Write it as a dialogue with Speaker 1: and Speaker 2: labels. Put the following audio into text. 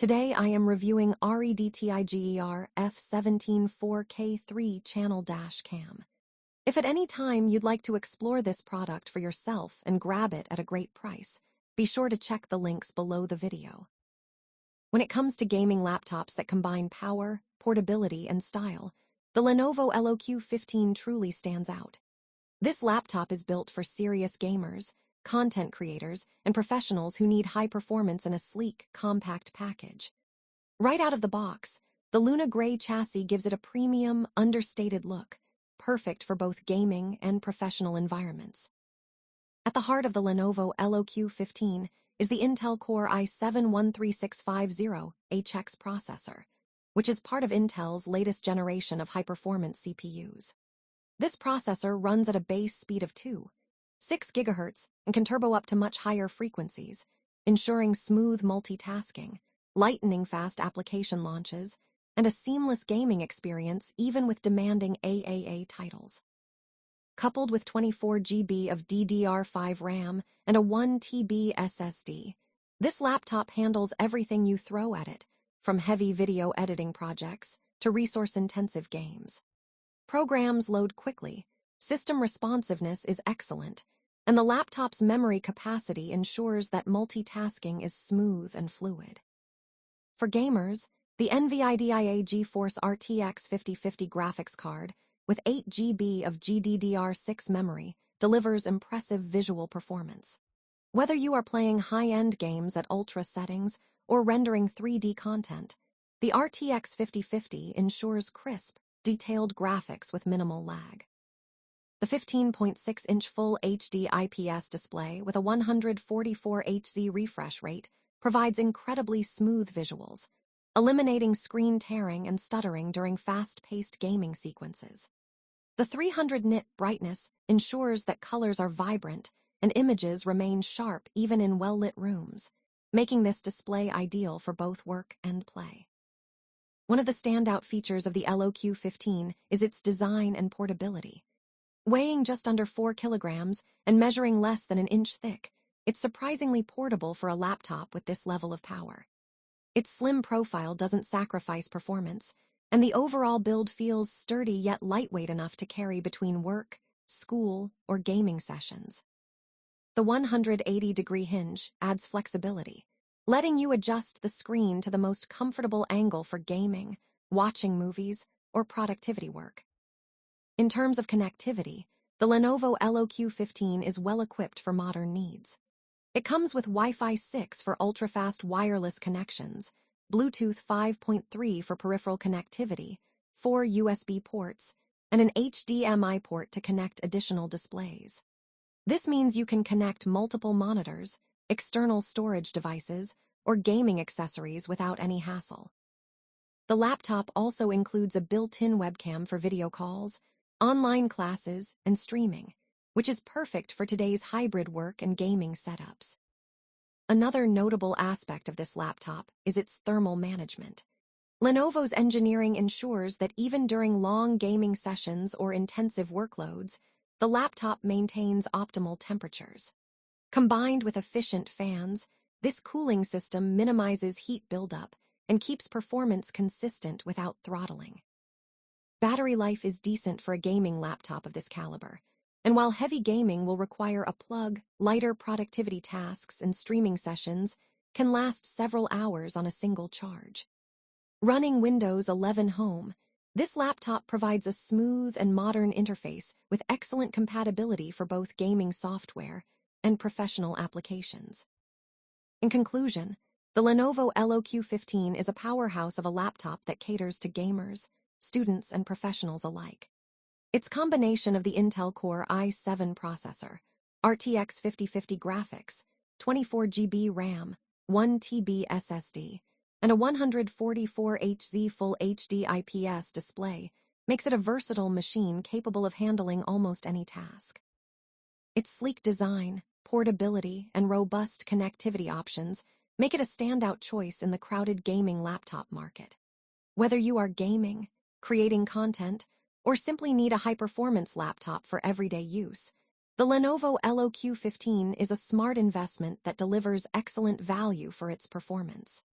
Speaker 1: Today I am reviewing REDTIGER F17 4K3 channel dash cam. If at any time you'd like to explore this product for yourself and grab it at a great price, be sure to check the links below the video. When it comes to gaming laptops that combine power, portability, and style, the Lenovo LOQ15 truly stands out. This laptop is built for serious gamers, content creators, and professionals who need high performance in a sleek, compact package. Right out of the box, the Luna Gray chassis gives it a premium, understated look, perfect for both gaming and professional environments. At the heart of the Lenovo LOQ15 is the Intel Core i7-13650HX processor, which is part of Intel's latest generation of high-performance CPUs. This processor runs at a base speed of 2.6 GHz and can turbo up to much higher frequencies, ensuring smooth multitasking, lightning fast application launches, and a seamless gaming experience even with demanding AAA titles. Coupled with 24 GB of DDR5 RAM and a 1 TB SSD, this laptop handles everything you throw at it, from heavy video editing projects to resource-intensive games. Programs load quickly, system responsiveness is excellent, and the laptop's memory capacity ensures that multitasking is smooth and fluid. For gamers, the NVIDIA GeForce RTX 5050 graphics card with 8 GB of GDDR6 memory delivers impressive visual performance. Whether you are playing high-end games at ultra settings or rendering 3D content, the RTX 5050 ensures crisp, detailed graphics with minimal lag. The 15.6-inch Full HD IPS display with a 144 Hz refresh rate provides incredibly smooth visuals, eliminating screen tearing and stuttering during fast-paced gaming sequences. The 300 nit brightness ensures that colors are vibrant and images remain sharp even in well-lit rooms, making this display ideal for both work and play. One of the standout features of the LOQ15 is its design and portability. Weighing just under 4 kilograms and measuring less than an inch thick, it's surprisingly portable for a laptop with this level of power. Its slim profile doesn't sacrifice performance, and the overall build feels sturdy yet lightweight enough to carry between work, school, or gaming sessions. The 180-degree hinge adds flexibility, letting you adjust the screen to the most comfortable angle for gaming, watching movies, or productivity work. In terms of connectivity, the Lenovo LOQ15 is well-equipped for modern needs. It comes with Wi-Fi 6 for ultra-fast wireless connections, Bluetooth 5.3 for peripheral connectivity, 4 USB ports, and an HDMI port to connect additional displays. This means you can connect multiple monitors, external storage devices, or gaming accessories without any hassle. The laptop also includes a built-in webcam for video calls, online classes, and streaming, which is perfect for today's hybrid work and gaming setups. Another notable aspect of this laptop is its thermal management. Lenovo's engineering ensures that even during long gaming sessions or intensive workloads, the laptop maintains optimal temperatures. Combined with efficient fans, this cooling system minimizes heat buildup and keeps performance consistent without throttling. Battery life is decent for a gaming laptop of this caliber, and while heavy gaming will require a plug, lighter productivity tasks and streaming sessions can last several hours on a single charge. Running Windows 11 Home, this laptop provides a smooth and modern interface with excellent compatibility for both gaming software and professional applications. In conclusion, the Lenovo LOQ15 is a powerhouse of a laptop that caters to gamers, students, and professionals alike. Its combination of the Intel Core i7 processor, RTX 5050 graphics, 24 GB RAM, 1 TB SSD, and a 144 Hz Full HD IPS display makes it a versatile machine capable of handling almost any task. Its sleek design, portability, and robust connectivity options make it a standout choice in the crowded gaming laptop market. Whether you are gaming, creating content, or simply need a high-performance laptop for everyday use, the Lenovo LOQ15 is a smart investment that delivers excellent value for its performance.